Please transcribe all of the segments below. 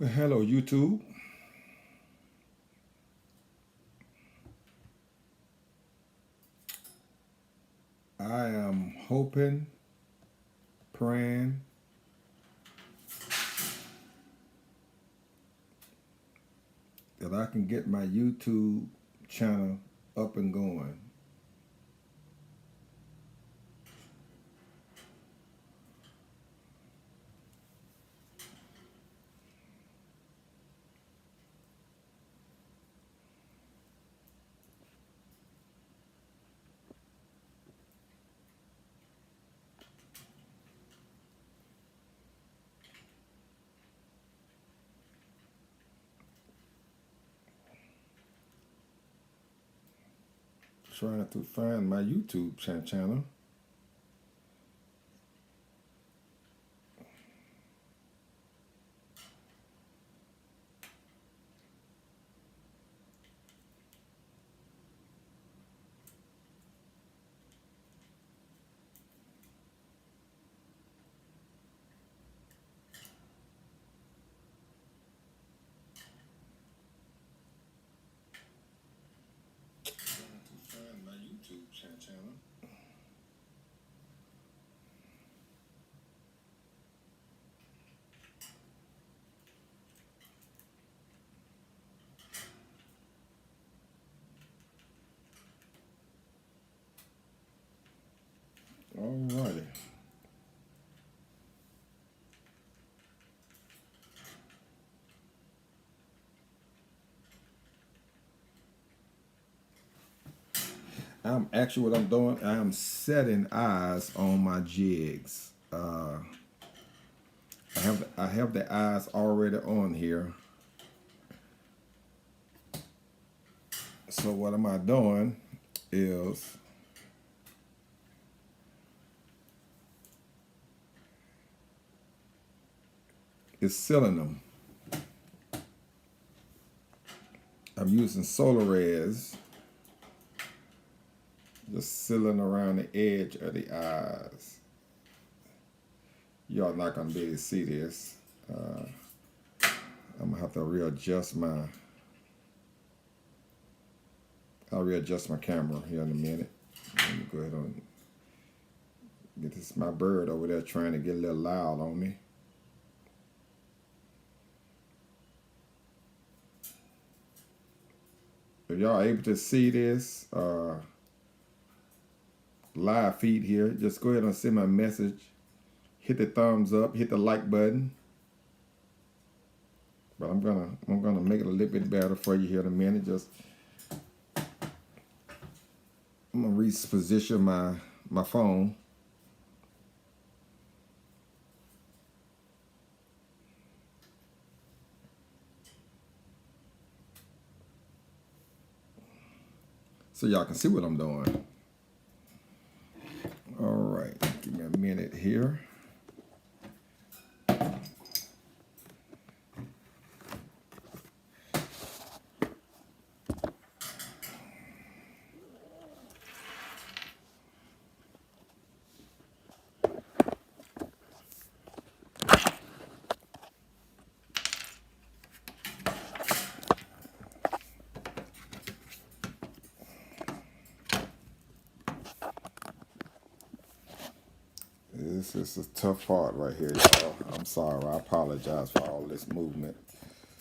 Well, hello, YouTube. I am hoping, praying that I can get my YouTube channel up and going. Trying to find my YouTube channel. Trying to find my YouTube channel. Alrighty. I'm actually what I'm doing. I'm setting eyes on my jigs. I have the eyes already on here. So what am I doing is sealing them. I'm using solar res, just sealing around the edge of the eyes. Y'all not gonna be able to see this. I'm gonna have to readjust my. I'll readjust my camera here in a minute. Let me go ahead and get this. My bird over there trying to get a little loud on me. If y'all able to see this live feed here, just go ahead and send my message. Hit the thumbs up, hit the like button. But I'm gonna make it a little bit better for you here in a minute. I'm gonna reposition my phone. So y'all can see what I'm doing. All right, give me a minute here. This is a tough part right here, y'all. I'm sorry. I apologize for all this movement.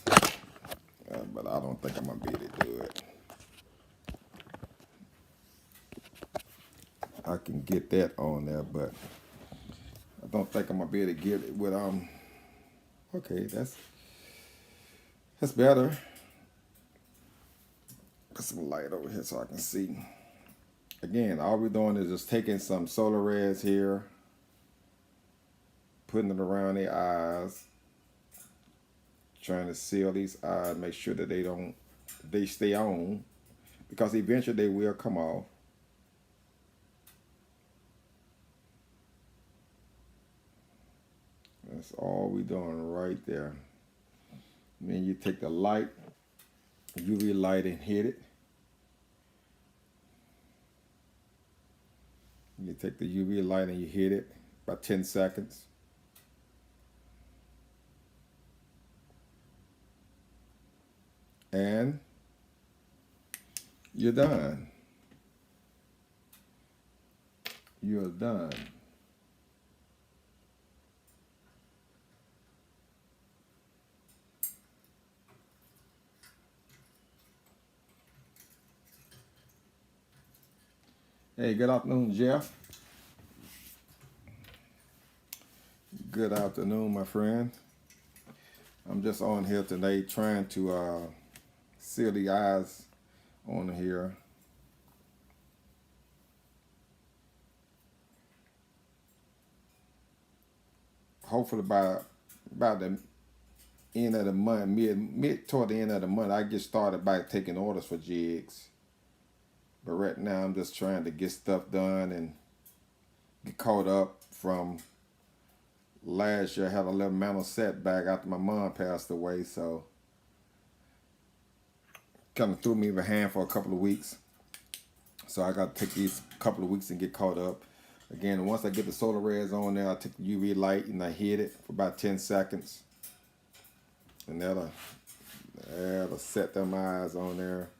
But I don't think I'm going to be able to do it. I can get that on there, but I don't think I'm going to be able to get it with, okay, that's better. Put some light over here so I can see. Again, all we're doing is just taking some solar res here, putting it around the eyes, trying to seal these eyes, make sure that they stay on, because eventually they will come off. That's all we're doing right there. And then you take the light, UV light, and hit it. You take the UV light and you hit it about 10 seconds. and you're done. You're done. Hey, good afternoon, Jeff. Good afternoon, my friend. I'm just on here today trying to seal the eyes on here. Hopefully by the end of the month, mid toward the end of the month, I get started by taking orders for Jigs. But right now, I'm just trying to get stuff done and get caught up from last year. I had a little mental setback after my mom passed away, so kind of threw me behind for a couple of weeks. So I got to take these couple of weeks and get caught up. Again, once I get the solar rays on there, I take the UV light and I hit it for about 10 seconds. And that'll set them eyes on there.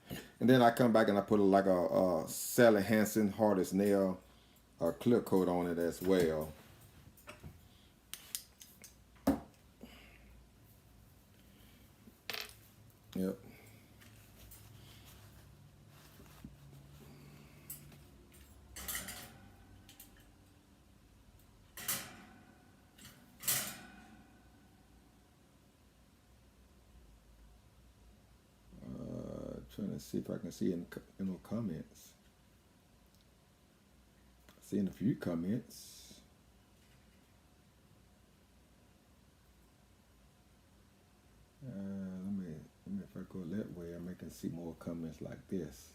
And then I come back and I put like a Sally Hansen hardest nail clear coat on it as well. Yep. Trying to see if I can see in no comments. Seeing a few comments. Let me if I go that way, I can see more comments like this.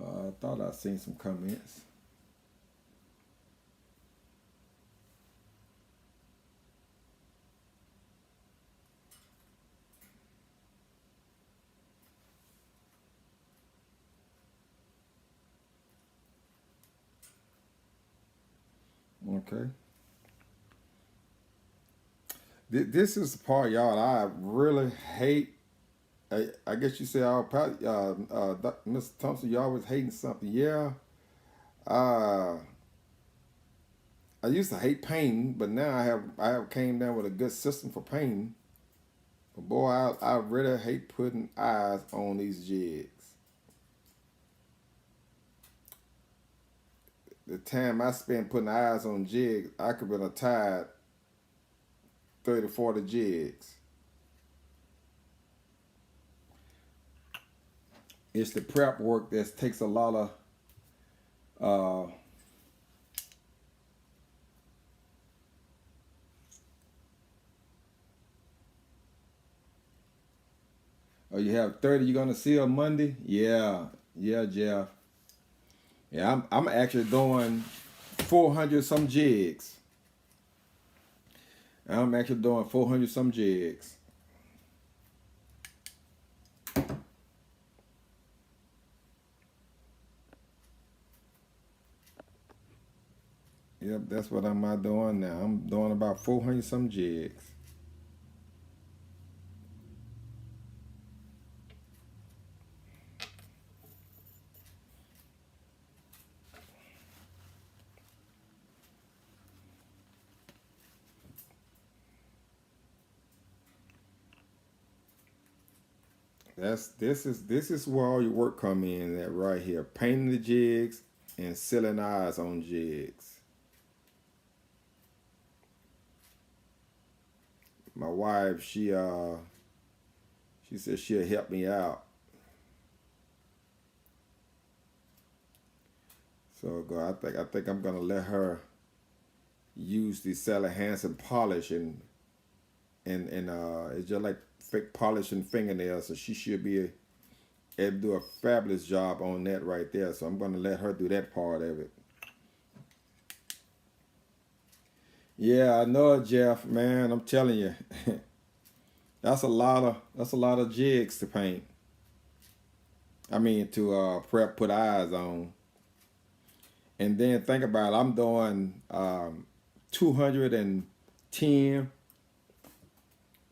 I thought I'd seen some comments. Okay. This is the part, y'all, I really hate. I guess you say, Mr. Thompson, you always hating something. Yeah. I used to hate painting, but now I have came down with a good system for painting. But boy, I really hate putting eyes on these jigs. The time I spend putting eyes on jigs, I could have been tied 30, 40 jigs. It's the prep work that takes a lot of oh, you have 30 you're gonna see on Monday? Yeah, Jeff. Yeah, I'm actually doing 400 some jigs. I'm actually doing 400 some jigs. Yep, that's what I'm doing now. I'm doing about 400 some jigs. This is where all your work come in at right here. Painting the jigs and sealing eyes on jigs. My wife, she said she'll help me out. So I think I'm gonna let her use the Sally Hansen polish and it's just like fake polishing fingernails. So she should be able to do a fabulous job on that right there. So I'm gonna let her do that part of it. Yeah, I know it, Jeff, man. I'm telling you. that's a lot of jigs to paint. I mean to put eyes on. And then think about it, I'm doing 210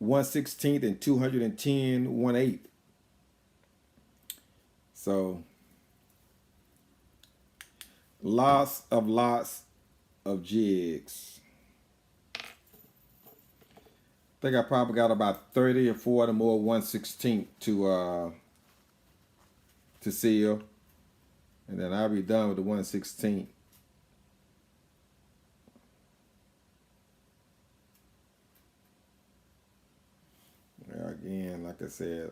1/16 and 210 1/8. So lots of jigs. I think I probably got about 30 or 40 more 1/16 to seal, and then I'll be done with the 1/16. Again, like I said,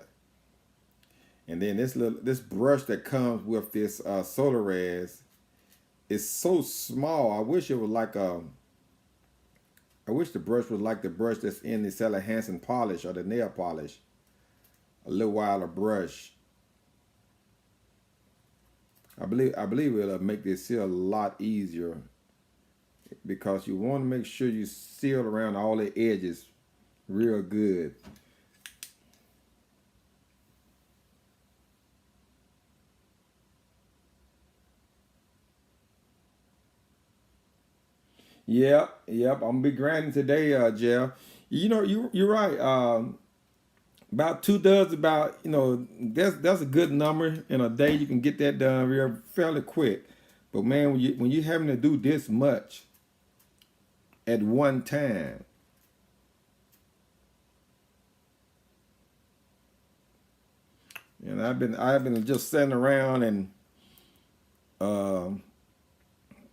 and then this brush that comes with this solar res is so small. I wish it was like I wish the brush was like the brush that's in the Sally Hansen polish or the nail polish. A little wilder brush. I believe it'll make this seal a lot easier, because you want to make sure you seal around all the edges real good. Yep. I'm gonna be grinding today, Jeff. You know, you're right. About 2 does about, that's a good number in a day. You can get that done real fairly quick. But man, when you having to do this much at one time, and I've been just sitting around and um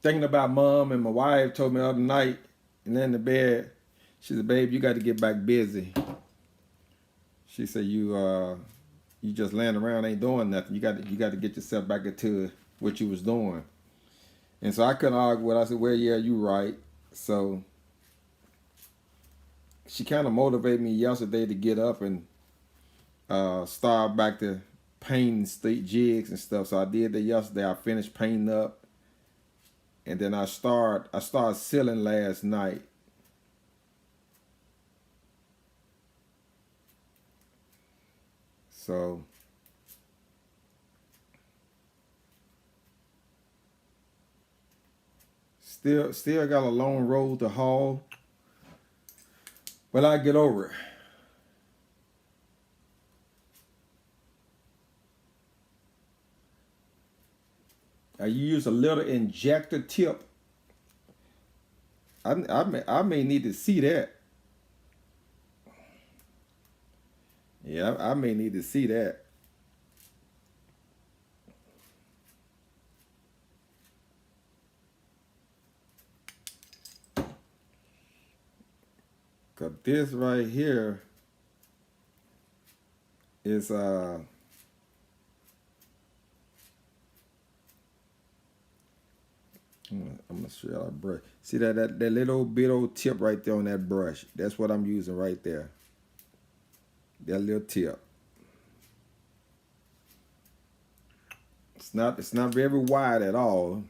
thinking about mom, and my wife told me the other night, and then in the bed, she said, "Babe, you got to get back busy." She said, "You just laying around ain't doing nothing. You got to get yourself back into what you was doing." And so I couldn't argue with her. I said, "Well, yeah, you right." So she kind of motivated me yesterday to get up and start back to painting state jigs and stuff. So I did that yesterday. I finished painting up. And then I started sealing last night. So still got a long road to haul, but I get over it. I use a little injector tip. I may need to see that. Yeah, I may need to see that. Cause this right here is I'm gonna show y'all a brush. See that little bit old tip right there on that brush? That's what I'm using right there. That little tip. It's not very wide at all.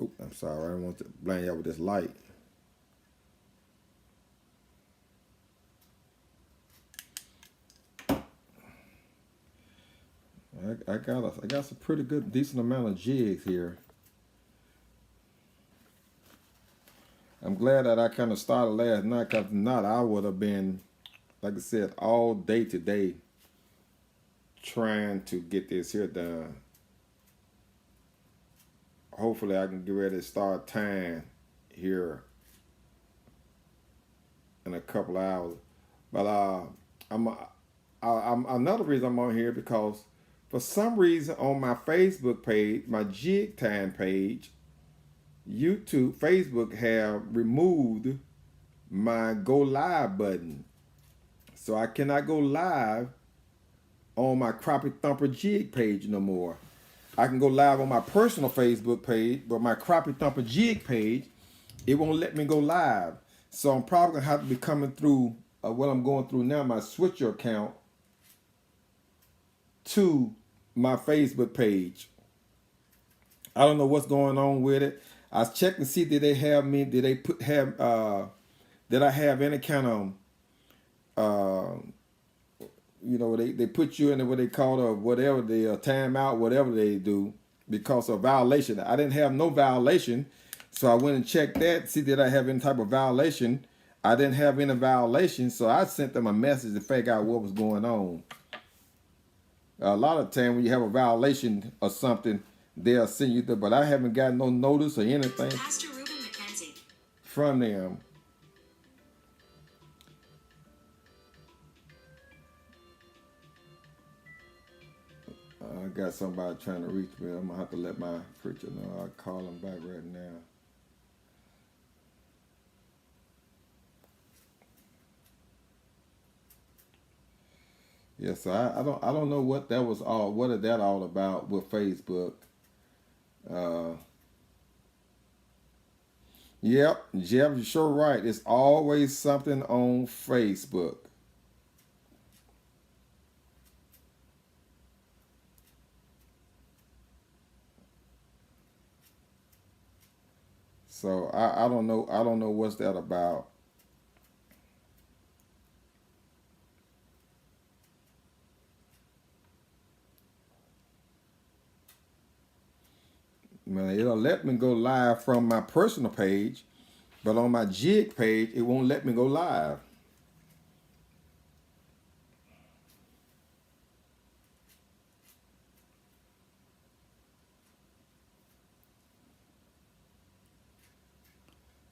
Oop, I'm sorry, I didn't want to blind y'all with this light. I got some pretty good, decent amount of jigs here. I'm glad that I kind of started last night, because if not, I would have been, like I said, all day today trying to get this here done. Hopefully I can get ready to start tying here in a couple of hours. But I'm another reason I'm on here, because for some reason on my Facebook page, my jig time page, YouTube, Facebook have removed my go live button. So I cannot go live on my Crappie Thumper jig page no more. I can go live on my personal Facebook page, but my Crappie Thumper jig page, it won't let me go live. So I'm probably gonna have to be coming through what I'm going through now, my Switcher account, to my Facebook page. I don't know what's going on with it. I was checking to see did they have me, did they did I have any kind of they put you in what they call whatever the timeout, whatever they do because of violation. I didn't have no violation, so I went and checked that, see did I have any type of violation. I didn't have any violation, so I sent them a message to figure out what was going on. A lot of time when you have a violation or something, they'll send you there, but I haven't gotten no notice or anything from them. I got somebody trying to reach me. I'm gonna have to let my preacher know. I'll call him back right now. Yeah, so I don't know what that was all. What is that all about with Facebook? Uh, yep, Jeff, you're sure right. It's always something on Facebook. So I don't know. I don't know what's that about. Man, it'll let me go live from my personal page, but on my Jig page, it won't let me go live.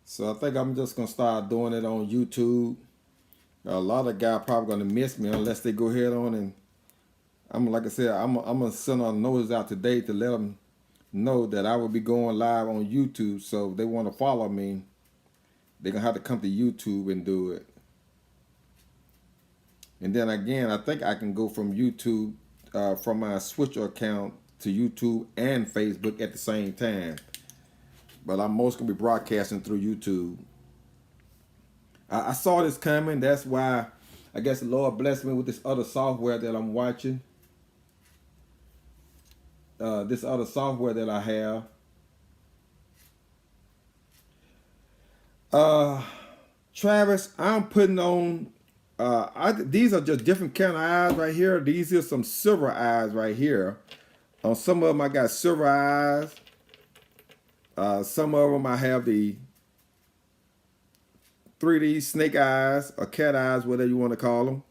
So I think I'm just gonna start doing it on YouTube. A lot of guys probably gonna miss me unless they go ahead on and like I said, I'm gonna send a notice out today to let them know that I will be going live on YouTube. So if they want to follow me, they're gonna have to come to YouTube and do it. And then again, I think I can go from YouTube, from my Switcher account to YouTube and Facebook at the same time. But I'm most gonna be broadcasting through YouTube. I saw this coming. That's why I guess the Lord blessed me with this other software that I'm watching. This other software that I have. Travis, I'm putting on. These are just different kind of eyes right here. These are some silver eyes right here. On some of them, I got silver eyes. Some of them I have the 3D snake eyes or cat eyes, whatever you want to call them.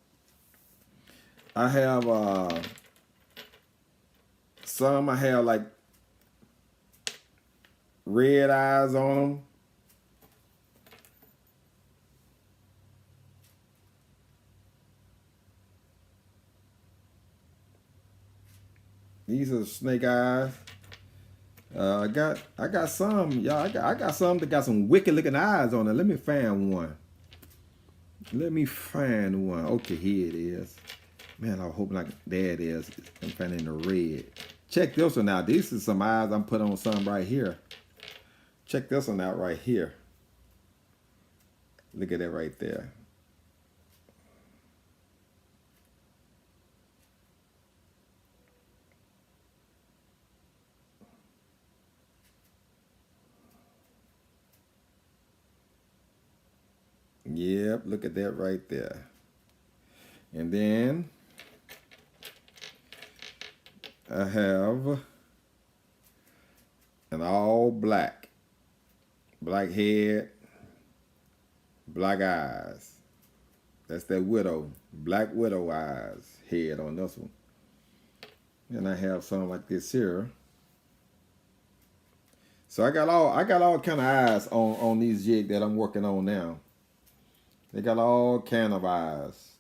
I have some I have like red eyes on them. These are the snake eyes. I got some, y'all. I got some that got some wicked looking eyes on it. Let me find one. Okay, here it is. Man, I hope like there it is. I'm finding the red. Check this one out. These are some eyes I'm putting on some right here. Check this one out right here. Look at that right there. Yep, look at that right there. And then I have an all black head, black eyes. That's that widow, black widow eyes head on this one. And I have something like this here. So I got all kind of eyes on these jigs that I'm working on now. They got all kind of eyes.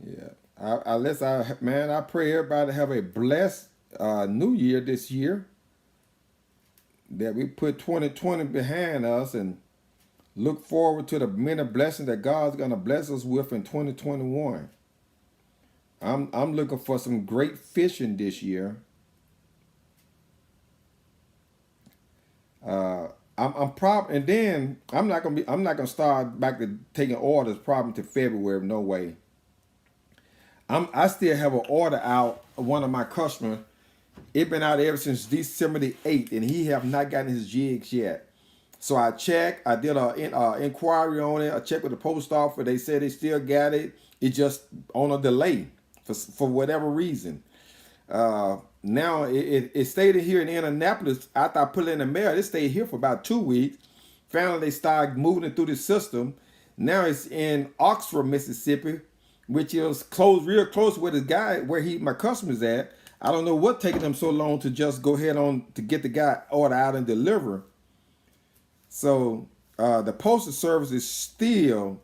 Yeah. I pray everybody have a blessed new year this year. That we put 2020 behind us and look forward to the many blessings that God's gonna bless us with in 2021. I'm looking for some great fishing this year. and then I'm not gonna start back to taking orders probably to February. No way. I still have an order out. One of my customers. It been out ever since December the 8th, and he have not gotten his jigs yet. So I checked. I did a inquiry on it. I checked with the post office. They said they still got it. It just on a delay for whatever reason. Now it stayed here in Indianapolis. After I put it in the mail, it stayed here for about 2 weeks. Finally, they started moving it through the system. Now it's in Oxford, Mississippi, which is real close where the guy, my customer's at. I don't know what taking them so long to just go ahead on to get the guy order out and deliver. So the postal service is still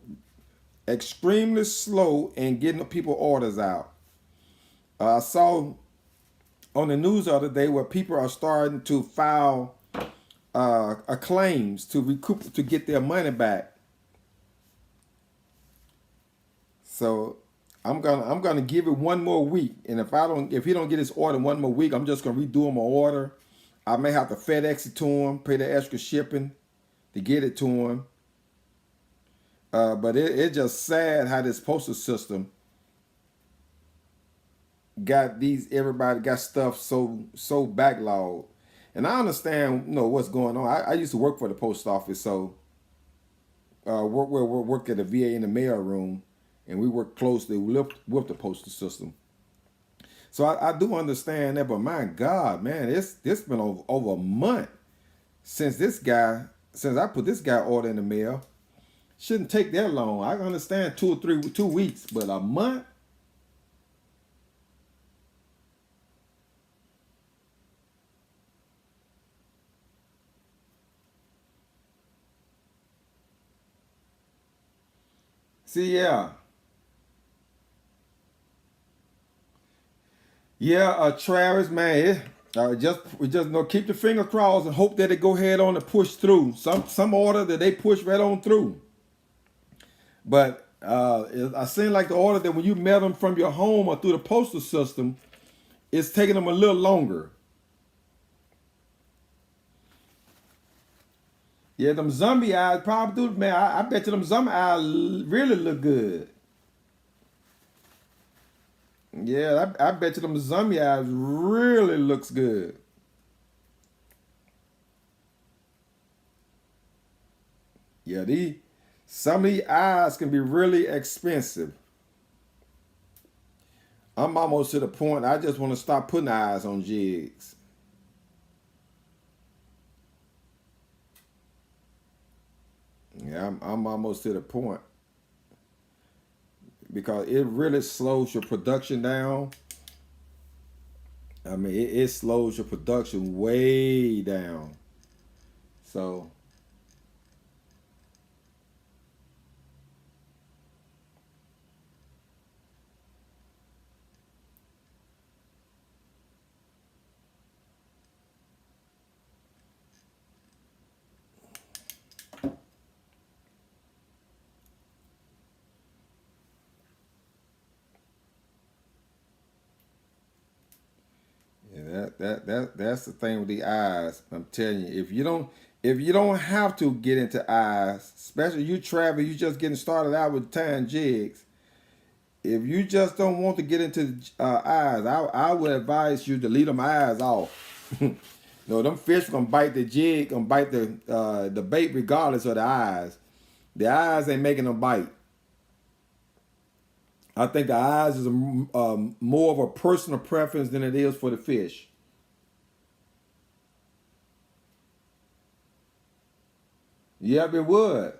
extremely slow in getting people orders out. I saw on the news the other day where people are starting to file claims to recoup to get their money back. So I'm gonna give it one more week, and if he don't get his order in one more week, I'm just gonna redo him an order. I may have to FedEx it to him, pay the extra shipping to get it to him. But it's just sad how this postal system everybody got stuff so backlogged. And I understand, what's going on. I used to work for the post office, so work at the VA in the mail room, and we work closely with the postal system. So I do understand that, but my God, man, it's been over a month since I put this guy order in the mail. Shouldn't take that long. I understand 2 weeks, but a month? See, Travis, man, we just keep the finger crossed and hope that they go ahead on and push through some order that they push right on through. But I seem like the order that when you mail them from your home or through the postal system, it's taking them a little longer. Yeah, them zombie eyes probably do, man. I bet you them zombie eyes really look good. Yeah, I bet you them zombie eyes really looks good. Yeah, some of these eyes can be really expensive. I'm almost to the point I just want to stop putting eyes on jigs. Yeah, I'm almost to the point because it really slows your production down. I mean, it slows your production way down. So, yeah, that's the thing with the eyes. I'm telling you, if you don't have to get into eyes, especially you travel, you just getting started out with tying jigs. If you just don't want to get into eyes, I would advise you to leave them eyes off. No, them fish gonna bite the jig, gonna bite the bait regardless of the eyes. The eyes ain't making them bite. I think the eyes is more of a personal preference than it is for the fish. Yep, it would.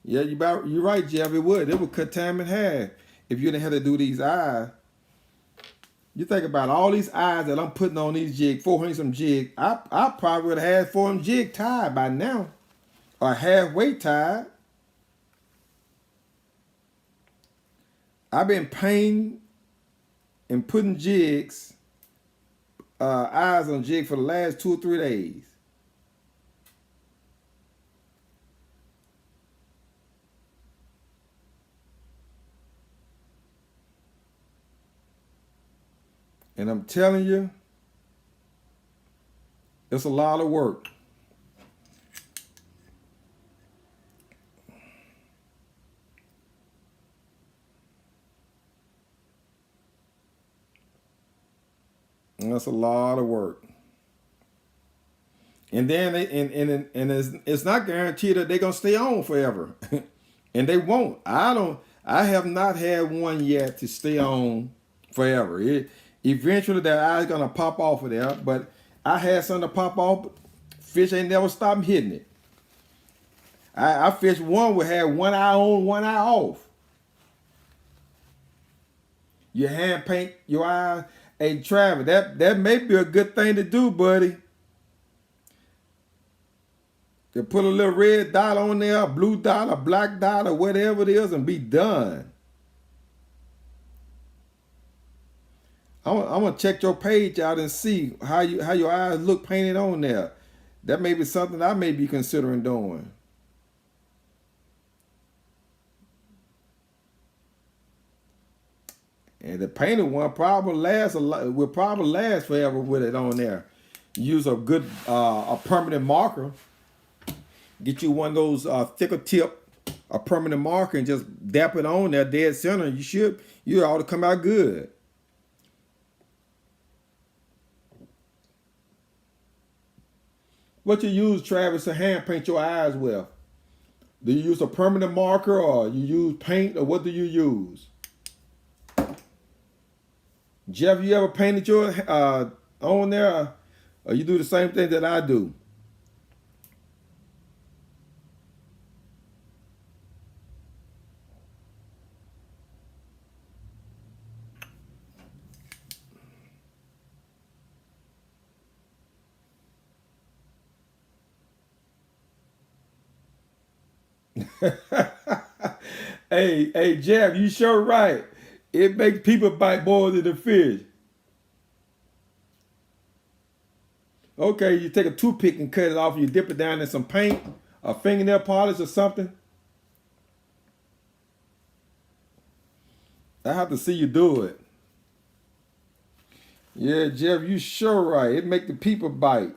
Yeah, you're right, Jeff. It would. It would cut time in half if you didn't have to do these eyes. You think about all these eyes that I'm putting on these jigs, 400 some jig. I probably would have had 400 jig tied by now, or halfway tied. I've been painting and putting jigs, eyes on jig for the last 2 or 3 days. And I'm telling you, it's a lot of work. That's a lot of work. And then it's not guaranteed that they're gonna stay on forever. And they won't. I have not had one yet to stay on forever. Eventually their eyes gonna pop off of there, but I had some to pop off. Fish ain't never stopped hitting it. I fished one we had one eye on, one eye off. You hand paint your eyes. Hey Travis, that may be a good thing to do, buddy. To put a little red dot on there, a blue dot, a black dot, or whatever it is, and be done. I'm gonna check your page out and see how your eyes look painted on there. That may be something I may be considering doing. And the painted one probably lasts a lot. Will probably last forever with it on there. Use a good a permanent marker. Get you one of those thicker tip, a permanent marker, and just dap it on there dead center. You ought to come out good. What you use, Travis, to hand paint your eyes with? Do you use a permanent marker or you use paint or what do you use? Jeff, you ever painted your on there? Or you do the same thing that I do? Hey, Jeff, you sure right. It makes people bite more than the fish. Okay, you take a toothpick and cut it off. You dip it down in some paint, a fingernail polish or something. I have to see you do it. Yeah, Jeff, you sure right. It make the people bite.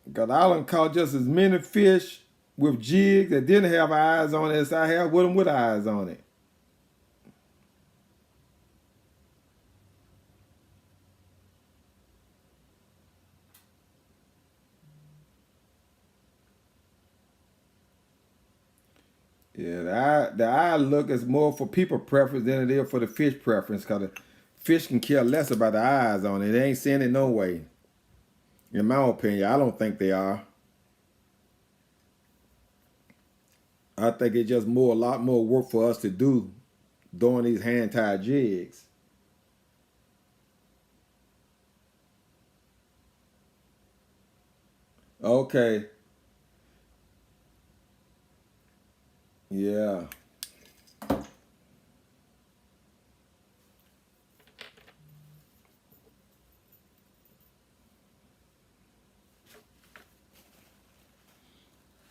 Because I done caught just as many fish with jigs that didn't have eyes on it as I have with them with eyes on it. Yeah, the eye look is more for people preference than it is for the fish preference because the fish can care less about the eyes on it. They ain't seeing it no way. In my opinion, I don't think they are. I think it's just a lot more work for us to do doing these hand-tied jigs. Okay. Yeah.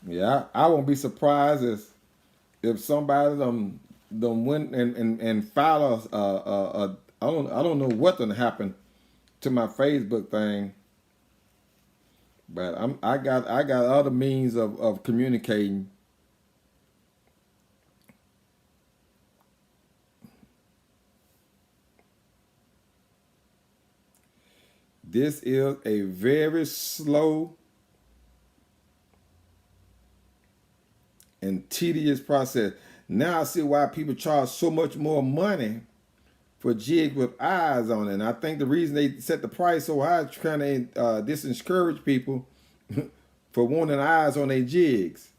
Yeah, I won't be surprised if somebody them went and filed I don't know what done happened to my Facebook thing, but I got other means of communicating. This is a very slow and tedious process. Now I see why people charge so much more money for jigs with eyes on it. And I think the reason they set the price so high is trying to discourage people for wanting eyes on their jigs.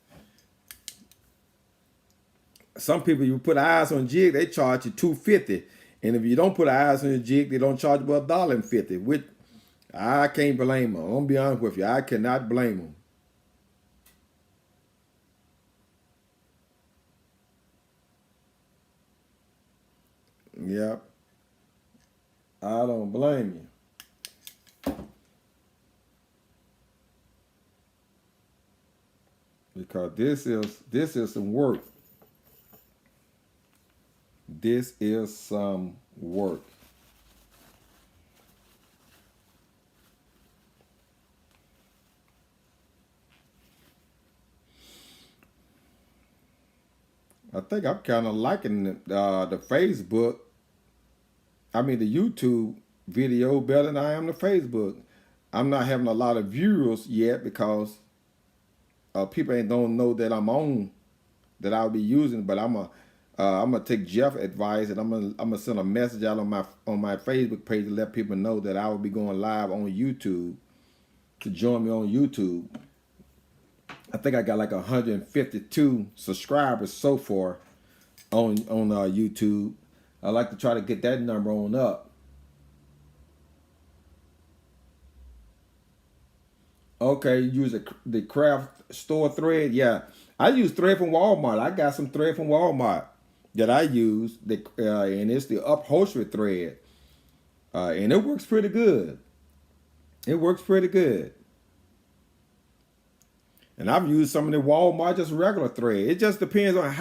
Some people, you put eyes on a jig, they charge you $2.50, and if you don't put eyes on your jig, they don't charge you but $1.50. Which I can't blame them. I'm gonna be honest with you, I cannot blame them. Yep, I don't blame you because this is some work. This is some work. I think I'm kind of liking the Facebook the YouTube video better than I am the Facebook. I'm not having a lot of viewers yet because people ain't don't know that I'm on, that I'll be using. But I'm gonna take Jeff advice, and I'm gonna send a message out on my Facebook page to let people know that I will be going live on YouTube, to join me on YouTube. I think I got like 152 subscribers so far on YouTube. I like to try to get that number on up. Okay, you use the craft store thread. Yeah, I use thread from Walmart. I got some thread from Walmart that I use, and it's the upholstery thread, and it works pretty good. It works pretty good. And I've used some of the Walmart just regular thread. It just depends on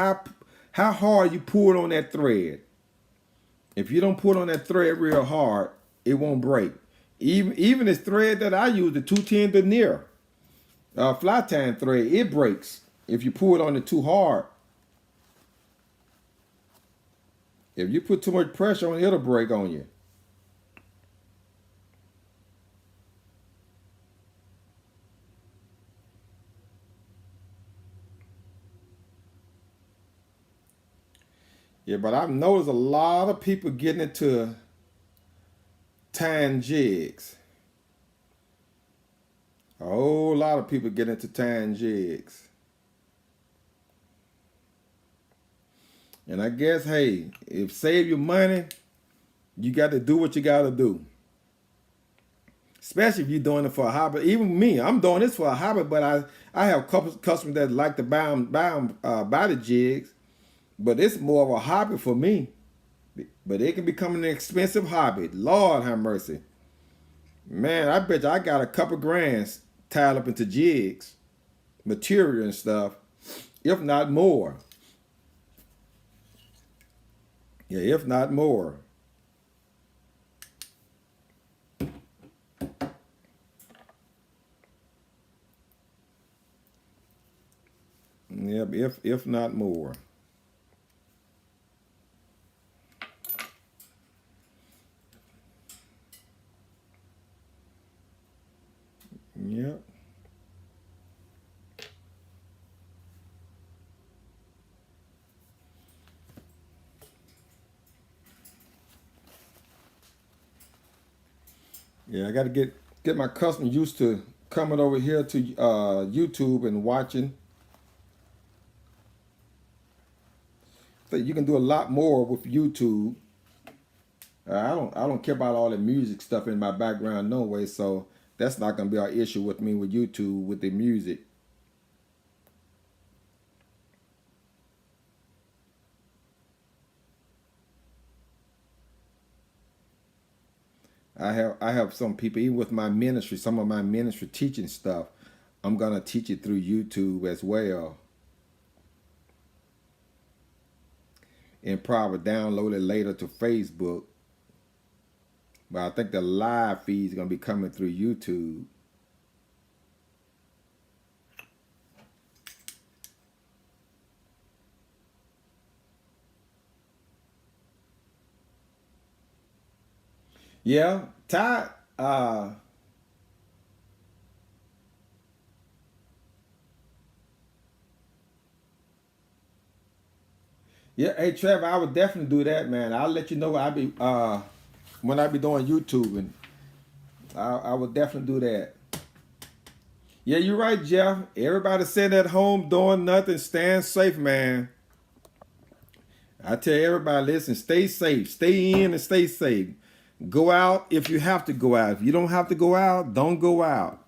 how hard you pull on that thread. If you don't pull on that thread real hard, it won't break. Even this thread that I use, the 210 denier, fly tying thread, it breaks if you pull it on it too hard. If you put too much pressure on it, it'll break on you. Yeah, but I've noticed a lot of people getting into tying jigs. A whole lot of people get into tying jigs. And I guess, hey, if save your money, you got to do what you got to do. Especially if you're doing it for a hobby. Even me, I'm doing this for a hobby, but I have customers that like to buy the jigs. But it's more of a hobby for me. But it can become an expensive hobby. Lord have mercy. Man, I bet you I got a couple grand tied up into jigs, material and stuff, if not more. Yeah, if not more. Yep, if not more. Yep. Yeah, I got to get my customers used to coming over here to YouTube and watching. So you can do a lot more with YouTube. I don't care about all the music stuff in my background no way, so that's not gonna be our issue with me with YouTube with the music. I have some people, even with my ministry, some of my ministry teaching stuff, I'm gonna teach it through YouTube as well. And probably download it later to Facebook. But I think the live feed is gonna be coming through YouTube. Yeah, Ty. Yeah, hey Trevor, I would definitely do that, man. I'll let you know when I be doing YouTube, and I would definitely do that. Yeah, you're right, Jeff. Everybody sitting at home doing nothing, staying safe, man. I tell everybody, listen, stay safe, stay in and stay safe. Go out if you have to go out. If you don't have to go out, don't go out.